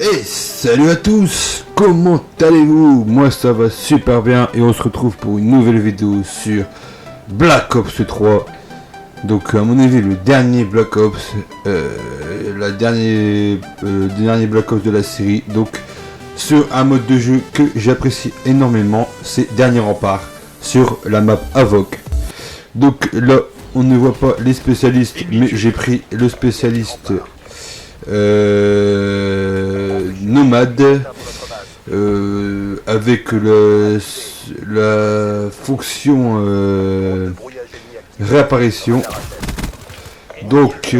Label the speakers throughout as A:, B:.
A: Et salut à tous, comment allez-vous? Moi ça va super bien et on se retrouve pour une nouvelle vidéo sur Black Ops 3. Donc à mon avis le dernier Black Ops, dernier Black Ops de la série. Donc sur un mode de jeu que j'apprécie énormément, c'est Dernier Rempart sur la map Avoc. Donc là on ne voit pas les spécialistes, mais j'ai pris le spécialiste nomade avec la fonction réapparition. Donc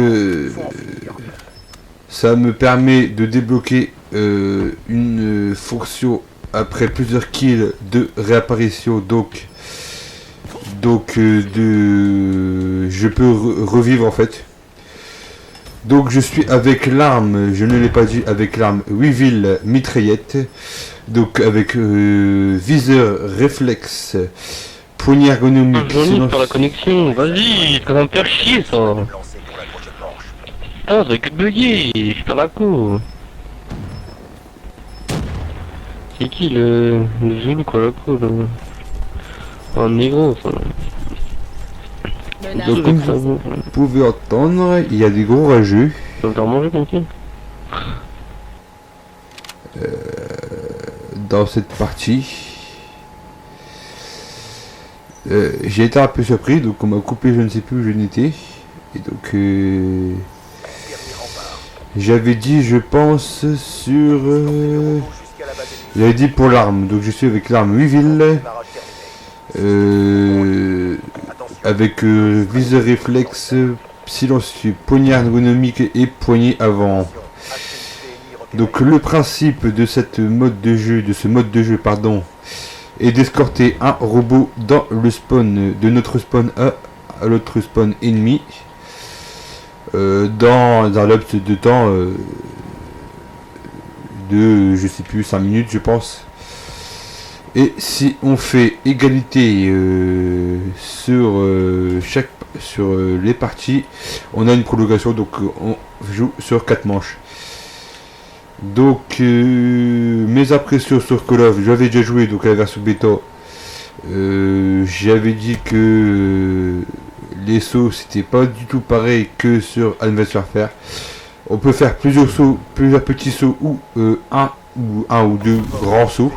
A: ça me permet de débloquer une fonction après plusieurs kills de réapparition. Donc je peux revivre en fait. Donc je suis avec l'arme, je ne l'ai pas dit, avec l'arme Weevil mitraillette. Donc avec viseur réflexe, poignée ergonomique.
B: Johnny, par la connexion, vas-y, ça va me faire chier ça. Putain, ça va que de bugger, je perds la co. C'est qui le Zulu quoi la co là? Un négro ça.
A: Donc comme vous pouvez entendre, il y a des gros rageux.
B: Tu vas me faire manger tranquille.
A: Dans cette partie. J'ai été un peu surpris, donc on m'a coupé, je ne sais plus où je n'étais. Et donc j'avais dit, je pense, sur... j'avais dit pour l'arme, donc je suis avec l'arme Weevil. Avec viseur réflexe, silencieux, poignée ergonomique et poignée avant. Donc le principe de ce mode de jeu, est d'escorter un robot dans le spawn, de notre spawn à l'autre spawn ennemi, dans un laps de temps de, je sais plus, 5 minutes je pense. Et si on fait égalité sur les parties, on a une prolongation, donc on joue sur 4 manches. Donc mes impressions sur Call of, j'avais déjà joué donc à la version bêta. J'avais dit que les sauts c'était pas du tout pareil que sur Advanced Warfare. On peut faire plusieurs sauts, plusieurs petits sauts ou un ou deux grands sauts.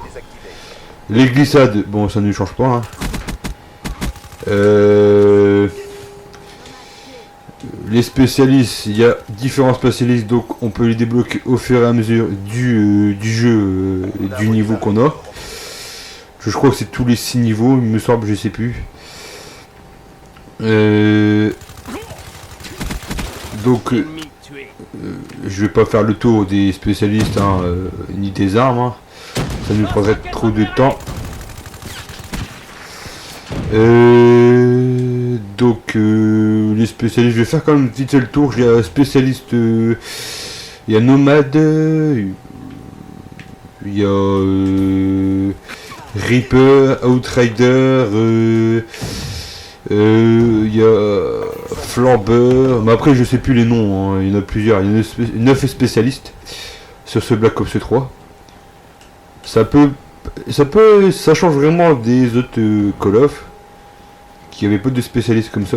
A: Les glissades, bon ça ne change pas. Les spécialistes, il y a différents spécialistes, donc on peut les débloquer au fur et à mesure du jeu, du niveau qu'on a. Je crois que c'est tous les 6 niveaux, il me semble, je sais plus. Donc je vais pas faire le tour des spécialistes ni des armes. Ça nous prendrait trop de temps. Donc les spécialistes, je vais faire quand même vite le tour. J'ai un spécialiste, il y a Nomade, il y a Reaper, Outrider, il y a Flambeur, mais après je sais plus les noms, il y en a plusieurs, il y a 9 spécialistes sur ce Black Ops 3. Ça change vraiment des autres Call of qui avaient pas de spécialistes comme ça.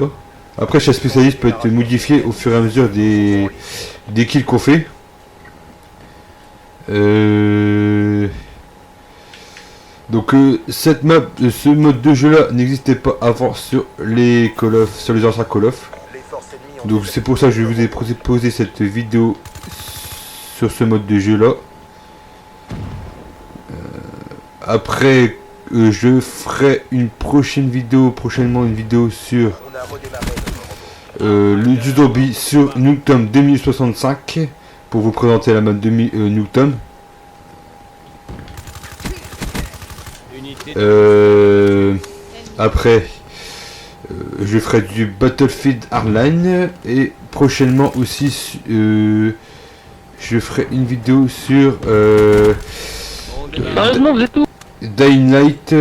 A: Après chaque spécialiste peut être modifié au fur et à mesure des kills qu'on fait. Donc cette map, ce mode de jeu là n'existait pas avant sur les Call of, sur les anciens Call of. Donc c'est pour ça que je vous ai proposé cette vidéo sur ce mode de jeu là. Après, je ferai une prochaine vidéo, prochainement une vidéo sur le du zombie sur Nuketown 2065 pour vous présenter la map de Nuketown. Après, je ferai du Battlefield Hardline et prochainement aussi, je ferai une vidéo sur
B: Sérieusement, vous êtes où?
A: Dying Light,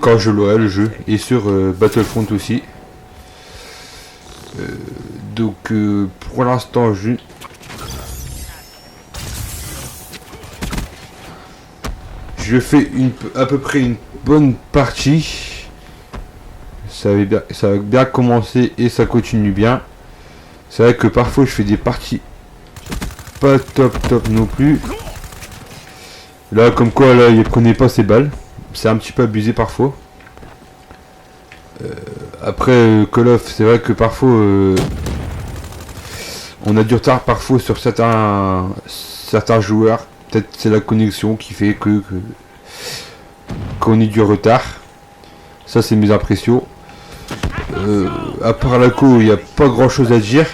A: quand je l'aurai le jeu, et sur Battlefront aussi. Donc pour l'instant je fais à peu près une bonne partie. Ça va bien commencer et ça continue bien. C'est vrai que parfois je fais des parties pas top non plus. Là comme quoi là il prenait pas ses balles. C'est un petit peu abusé parfois. Après Call of, c'est vrai que parfois on a du retard parfois sur certains joueurs. Peut-être c'est la connexion qui fait qu'on ait du retard. Ça c'est mes impressions. À part la co, il n'y a pas grand chose à dire.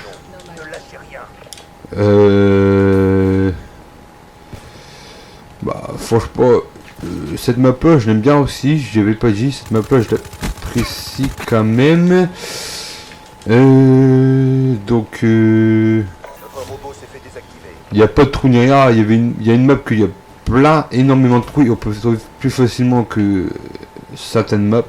A: Bah franchement cette map là je l'aime bien aussi. Je l'avais pas dit, cette map là je l'apprécie quand même. Donc il n'y a pas de trou ni rien. Il y a une map qu'il y a énormément de trous et on peut trouver plus facilement que certaines maps.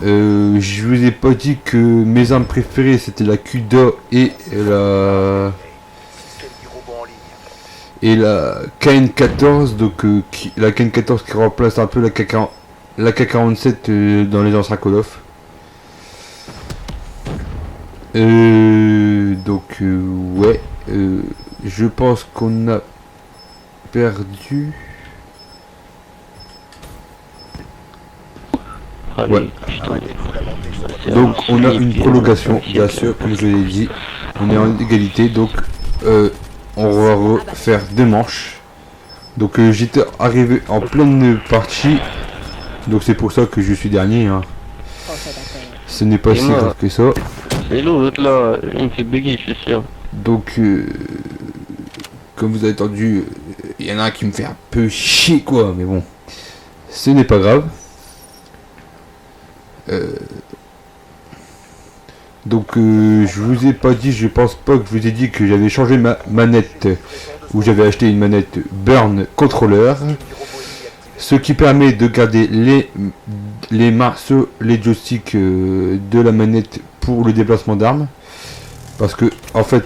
A: Je vous ai pas dit que mes armes préférées c'était la Kuda et la KN14, donc la KN14 qui remplace un peu la K47 dans les anciens Call of. Donc ouais, je pense qu'on a perdu. Ouais. Donc on a une prolongation, bien sûr, comme je l'ai dit. On est en égalité, donc on va refaire deux manches. Donc j'étais arrivé en pleine partie, donc c'est pour ça que je suis dernier. Hein. Ce n'est pas si grave que ça.
B: Et l'autre là, il me fait bugger, je suis sûr.
A: Donc comme vous avez entendu, il y en a un qui me fait un peu chier quoi, mais bon, ce n'est pas grave. Donc je vous ai pas dit, je pense pas que je vous ai dit que j'avais changé ma manette, ou j'avais acheté une manette Burn Controller, ce qui permet de garder les mains sur les joysticks de la manette pour le déplacement d'armes, parce que en fait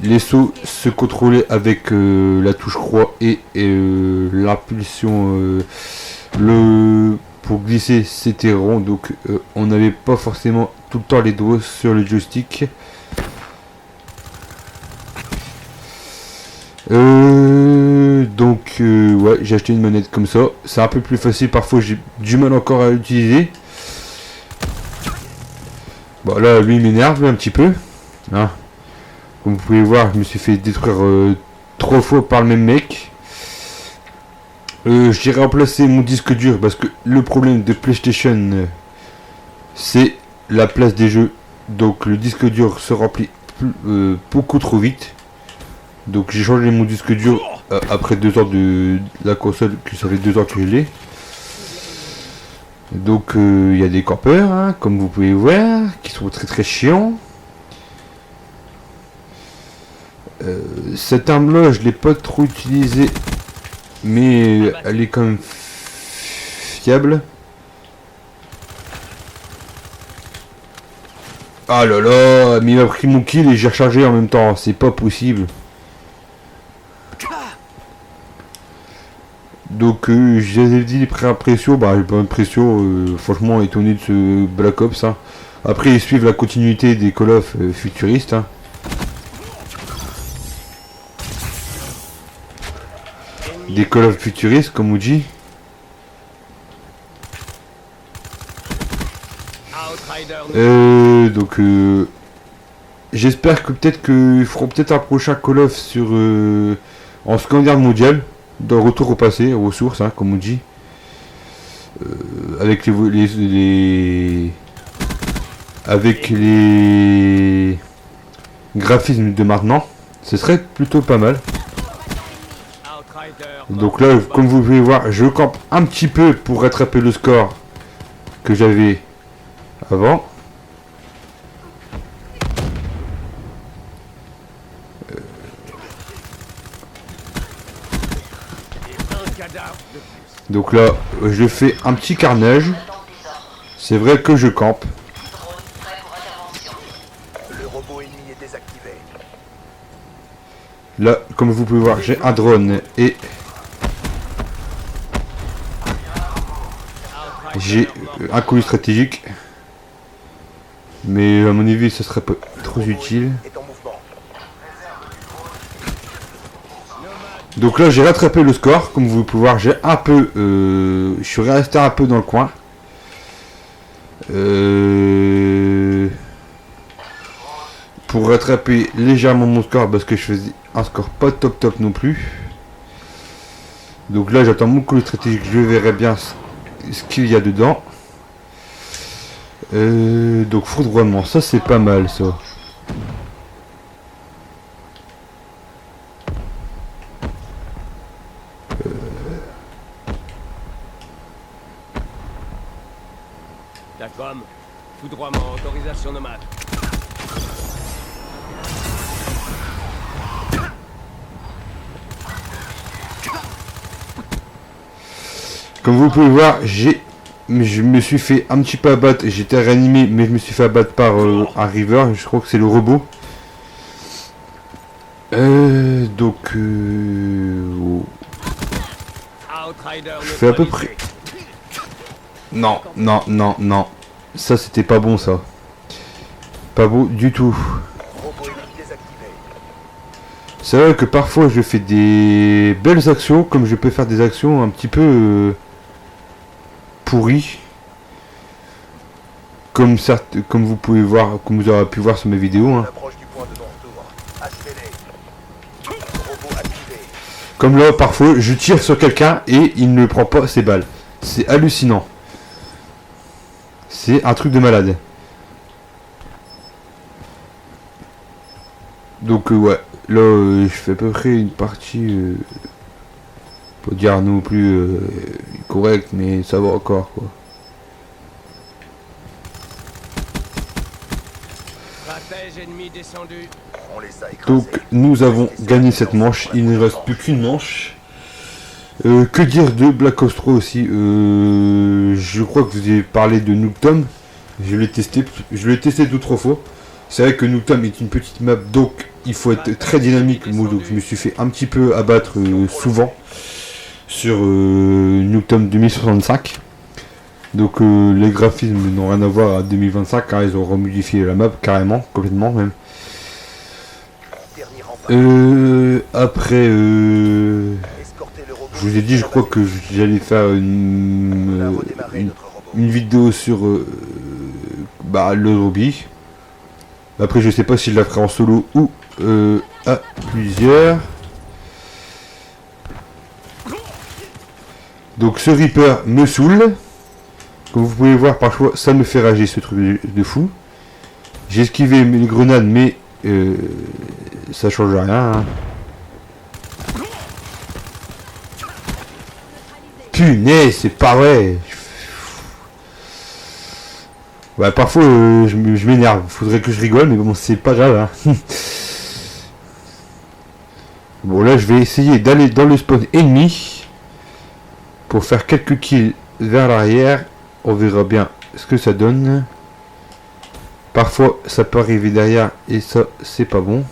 A: les sauts se contrôlaient avec la touche croix et l'impulsion pour glisser c'était rond, donc on n'avait pas forcément tout le temps les doigts sur le joystick. Donc ouais, j'ai acheté une manette comme ça, c'est un peu plus facile, parfois j'ai du mal encore à l'utiliser. Bon là lui il m'énerve un petit peu hein. Comme vous pouvez voir, je me suis fait détruire 3 fois par le même mec. J'ai remplacé mon disque dur parce que le problème de PlayStation c'est la place des jeux, donc le disque dur se remplit beaucoup trop vite. Donc j'ai changé mon disque dur après 2 ans de la console, que ça fait 2 ans que je l'ai. Donc il y a des campeurs hein, comme vous pouvez voir, qui sont très chiants. Cette arme là je l'ai pas trop utilisée, mais elle est quand même fiable. Ah là là, mais il m'a pris mon kill et j'ai rechargé en même temps, c'est pas possible. Donc j'avais dit les pré-impressions, bah j'ai pas d'impression, franchement étonné de ce Black Ops. Hein. Après ils suivent la continuité des Call of futuristes. Hein. Des Call of futuristes comme on dit. Donc j'espère que peut-être qu'ils feront peut-être un prochain Call of sur en Seconde Guerre mondiale, dans Retour au passé, aux sources, hein, comme on dit, avec avec les graphismes de maintenant, ce serait plutôt pas mal. Donc là, comme vous pouvez voir, je campe un petit peu pour rattraper le score que j'avais avant. Donc là, je fais un petit carnage. C'est vrai que je campe. Là, comme vous pouvez voir, j'ai un drone et j'ai un colis stratégique. Mais à mon avis, ce serait pas trop utile. Donc là, j'ai rattrapé le score. Comme vous pouvez voir, j'ai un peu... je suis resté un peu dans le coin. Pour rattraper légèrement mon score, parce que je faisais un score pas top non plus. Donc là, j'attends mon colis stratégique. Je verrai bien ce qu'il y a dedans. Donc foudroiement, ça c'est pas mal ça.
C: D'accord. Foudroiement, autorisation nomade.
A: Comme vous pouvez voir, je me suis fait un petit peu abattre. J'étais réanimé, mais je me suis fait abattre par un river. Je crois que c'est le robot. Donc, oh. Je fais à peu près. Non. Ça, c'était pas bon, ça. Pas beau du tout. C'est vrai que parfois, je fais des belles actions, comme je peux faire des actions un petit peu pourries. Comme vous pouvez voir, comme vous aurez pu voir sur mes vidéos. Hein. Comme là, parfois, je tire sur quelqu'un et il ne prend pas ses balles. C'est hallucinant. C'est un truc de malade. Donc ouais, là je fais à peu près une partie, pas dire non plus correcte, mais ça va encore quoi. Donc nous avons gagné cette manche, il ne reste plus qu'une manche. Que dire de Black Ops 3 aussi, je crois que vous avez parlé de Nooktom. Je l'ai testé d'autres fois. C'est vrai que Nooktom est une petite map, donc il faut être très dynamique. Moi, donc, je me suis fait un petit peu abattre souvent sur Nooktom 2065. Donc les graphismes n'ont rien à voir à 2025 car ils ont remodifié la map carrément, complètement même. Après, je vous ai dit, je crois que j'allais faire une vidéo sur le lobby. Après, je sais pas si je la ferai en solo ou à plusieurs. Donc ce Reaper me saoule. Comme vous pouvez voir, parfois ça me fait rager ce truc de fou. J'ai esquivé les grenades, mais ça change rien. Hein. Punaise, c'est pas vrai. Ouais, parfois je m'énerve. Faudrait que je rigole, mais bon, c'est pas grave. Hein. Bon, là, je vais essayer d'aller dans le spawn ennemi pour faire quelques kills vers l'arrière. On verra bien ce que ça donne. Parfois, ça peut arriver derrière et ça, c'est pas bon.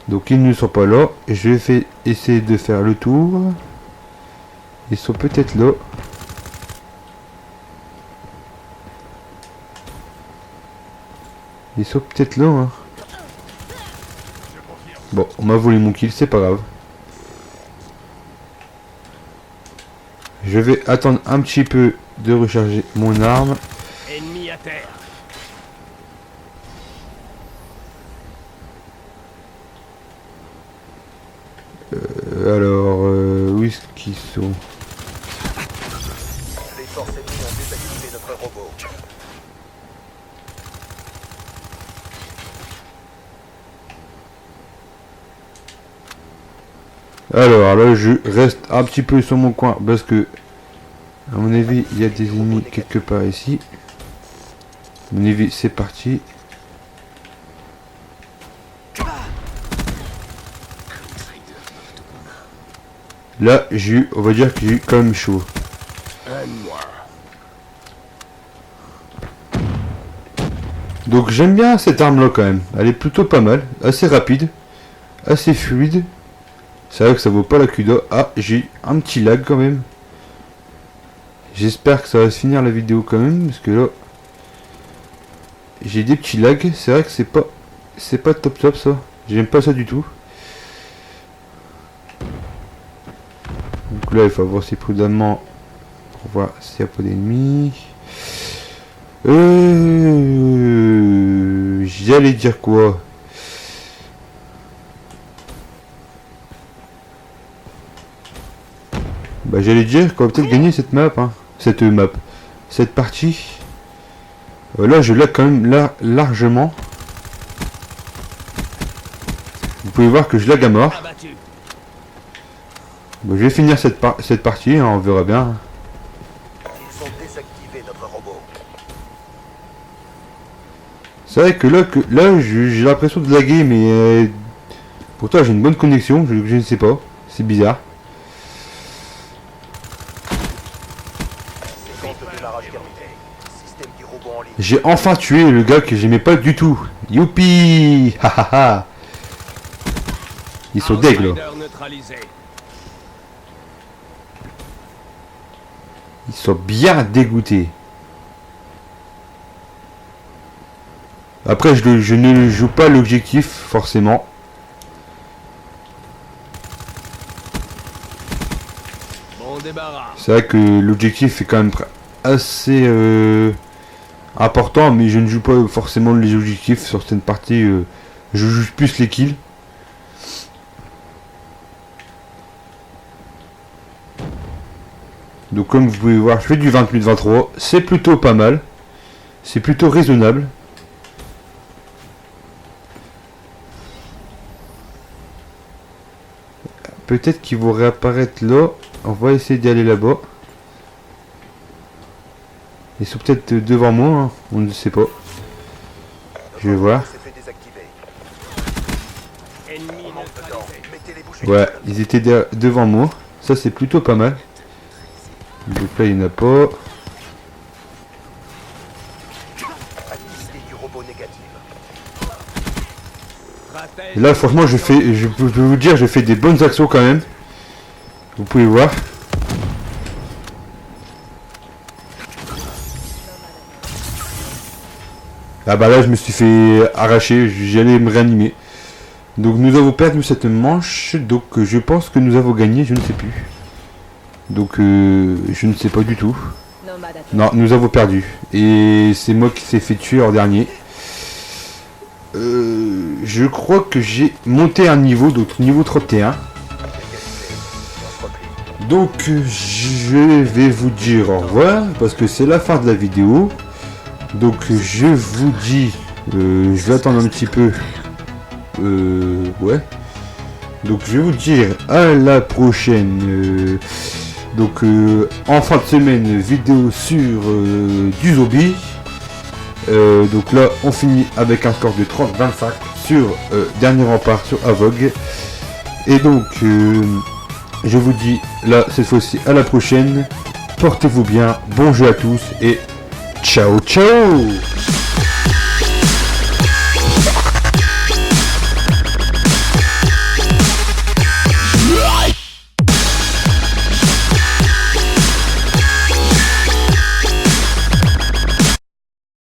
A: Donc, ils ne sont pas là. Je vais essayer de faire le tour. Ils sont peut-être là. Ils sont peut-être là. Hein. Bon, on m'a volé mon kill, c'est pas grave. Je vais attendre un petit peu de recharger mon arme.
C: Ennemi à terre.
A: Alors, où est-ce qu'ils sont?
D: Les forces ennemies ont désactivé notre robot.
A: Alors là, je reste un petit peu sur mon coin parce que, à mon avis, il y a des ennemis quelque part ici. À mon avis, c'est parti. Là, on va dire que j'ai eu quand même chaud. Donc j'aime bien cette arme là quand même. Elle est plutôt pas mal. Assez rapide. Assez fluide. C'est vrai que ça vaut pas la cuda. Ah, j'ai un petit lag quand même. J'espère que ça va se finir la vidéo quand même. Parce que là... j'ai des petits lags. C'est vrai que c'est pas... c'est pas top top ça. J'aime pas ça du tout. Donc là il faut avancer prudemment. Pour voir s'il n'y a pas d'ennemis. J'allais dire quoi? Bah j'allais dire qu'on va peut-être gagner cette map, hein. Cette partie. Là je lag quand même là, largement. Vous pouvez voir que je lag à mort.
C: Abattu.
A: Bon, je vais finir cette partie, hein, on verra bien.
D: Ils ont désactivé notre robot.
A: C'est vrai que là j'ai l'impression de laguer, mais pourtant j'ai une bonne connexion, je ne sais pas, c'est bizarre.
D: Séquence de démarrage terminée. Système du robot en ligne.
A: J'ai enfin tué le gars que j'aimais pas du tout. Youpi. Hahaha. Ils sont deg là.
C: Outsider neutralisé.
A: Ils sont bien dégoûtés. Après je ne joue pas l'objectif forcément.
C: Bon débarras.
A: C'est vrai que l'objectif est quand même assez important, mais je ne joue pas forcément les objectifs sur certaines parties. Je joue plus les kills. Donc comme vous pouvez voir, je fais du 28-23, c'est plutôt pas mal. C'est plutôt raisonnable. Peut-être qu'ils vont réapparaître là. On va essayer d'aller là-bas. Ils sont peut-être devant moi, hein. On ne sait pas. Je vais voir.
D: S'est fait désactiver.
C: Ennemi
D: On monte dedans.
C: neutralisé.
D: Mettez les bouchées.
A: Ouais, ils étaient devant moi. Ça c'est plutôt pas mal. Donc là il n'y en a pas.
D: Activité du robot négative.
C: Stratège.
A: Et là franchement je peux vous dire, je fais des bonnes actions quand même. Vous pouvez voir. Ah bah là je me suis fait arracher, j'allais me réanimer. Donc nous avons perdu cette manche, donc je pense que nous avons gagné, je ne sais plus. Donc je ne sais pas du tout. Non, nous avons perdu. Et c'est moi qui s'est fait tuer en dernier. Je crois que j'ai monté un niveau, donc niveau 31. Donc je vais vous dire au revoir, parce que c'est la fin de la vidéo. Donc je vous dis, je vais attendre un petit peu. Ouais. Donc je vais vous dire à la prochaine. Donc en fin de semaine, vidéo sur du zombie. Donc là on finit avec un score de 30-25 sur Dernier Rempart sur Avog. Et donc je vous dis là cette fois-ci à la prochaine. Portez-vous bien, bon jeu à tous et ciao ciao.